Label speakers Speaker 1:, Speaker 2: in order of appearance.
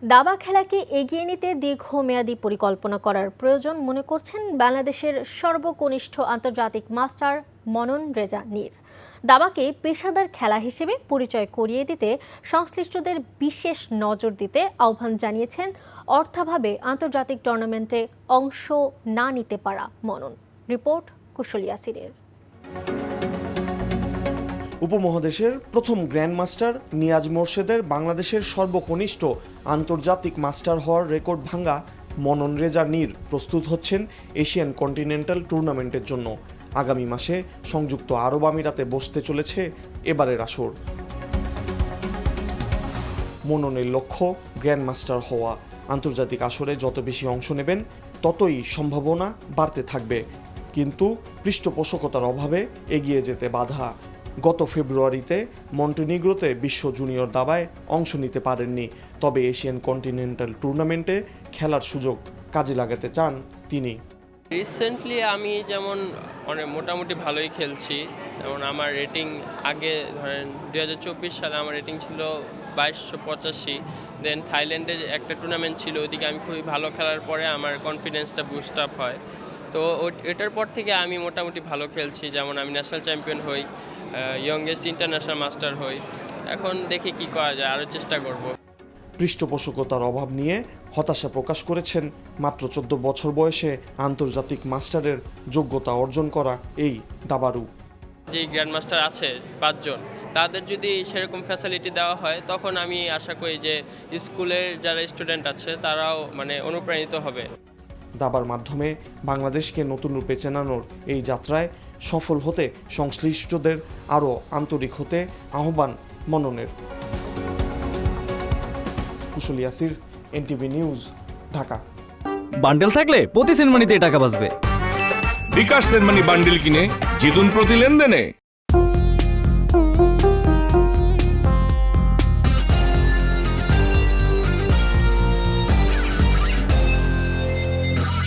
Speaker 1: দাবা খেলাকে এগিয়ে নিতে দীর্ঘমেয়াদী পরিকল্পনা করার প্রয়োজন মনে করছেন বাংলাদেশের সর্বকনিষ্ঠ আন্তর্জাতিক মাস্টার মনন রেজা নীর। দাবাকে পেশাদার খেলা হিসেবে পরিচয় করিয়ে দিতে সংশ্লিষ্টদের বিশেষ নজর দিতে আহ্বান জানিয়েছেন অর্থাভাবে আন্তর্জাতিক টুর্নামেন্টে অংশ না নিতে পারা মনন। রিপোর্ট কুশল ইয়াসিরের।
Speaker 2: উপমহাদেশের প্রথম গ্র্যান্ডমাস্টার নিয়াজ মোরশেদের বাংলাদেশের সর্বকনিষ্ঠ আন্তর্জাতিক মাস্টার হওয়ার রেকর্ড ভাঙা মনন রেজা নীর প্রস্তুত হচ্ছেন এশিয়ান কন্টিনেন্টাল টুর্নামেন্টের জন্য। আগামী মাসে সংযুক্ত আরব আমিরাতে বসতে চলেছে এবারের আসর। মননের লক্ষ্য গ্র্যান্ডমাস্টার হওয়া। আন্তর্জাতিক আসরে যত বেশি অংশ নেবেন ততই সম্ভাবনা বাড়তে থাকবে, কিন্তু পৃষ্ঠপোষকতার অভাবে এগিয়ে যেতে বাধা। গত ফেব্রুয়ারিতে মন্টেনিগ্রোতে বিশ্ব জুনিয়র দাবায় অংশ নিতে পারেননি, তবে এশিয়ান কন্টিনেন্টাল টুর্নামেন্টে খেলার সুযোগ কাজে লাগাতে চান তিনি।
Speaker 3: রিসেন্টলি আমি যেমন মোটামুটি ভালোই খেলছি, যেমন আমার রেটিং আগে ধরেন 2024 সালে আমার রেটিং ছিল 2285। দেন থাইল্যান্ডের একটা টুর্নামেন্ট ছিল, ওইদিকে আমি খুবই ভালো খেলার পরে আমার কনফিডেন্সটা বুস্ট আপ হয়। তো এটার পর থেকে আমি মোটামুটি ভালো খেলছি, যেমন আমি ন্যাশনাল চ্যাম্পিয়ন হই, ইয়ংগেস্ট ইন্টারন্যাশনাল মাস্টার হই। এখন দেখি কি করা যায়, আরও চেষ্টা করব।
Speaker 2: পৃষ্ঠপোষকতার অভাব নিয়ে হতাশা প্রকাশ করেছেন মাত্র 14 বছর বয়সে আন্তর্জাতিক মাস্টারের যোগ্যতা অর্জন করা এই দাবাড়ু।
Speaker 3: যে গ্র্যান্ড মাস্টার আছে 5 জন, তাদের যদি সেরকম ফ্যাসিলিটি দেওয়া হয় তখন আমি আশা করি যে স্কুলের যারা স্টুডেন্ট আছে তারাও অনুপ্রাণিত হবে।
Speaker 2: দাবার মাধ্যমে বাংলাদেশকে নতুন রূপে চেনানোর এই যাত্রায় সফল হতে সংশ্লিষ্টদের আরও আন্তরিক হতে আহ্বান মননের। Kushal Yasir, NTV news, Dhaka.
Speaker 4: বান্ডেল থাকলে প্রতি সেনমানিতে টাকা বাঁচবে।
Speaker 5: বিকাশ সেনমানি বান্ডেল কিনে জিতুন প্রতি লেনদেনে।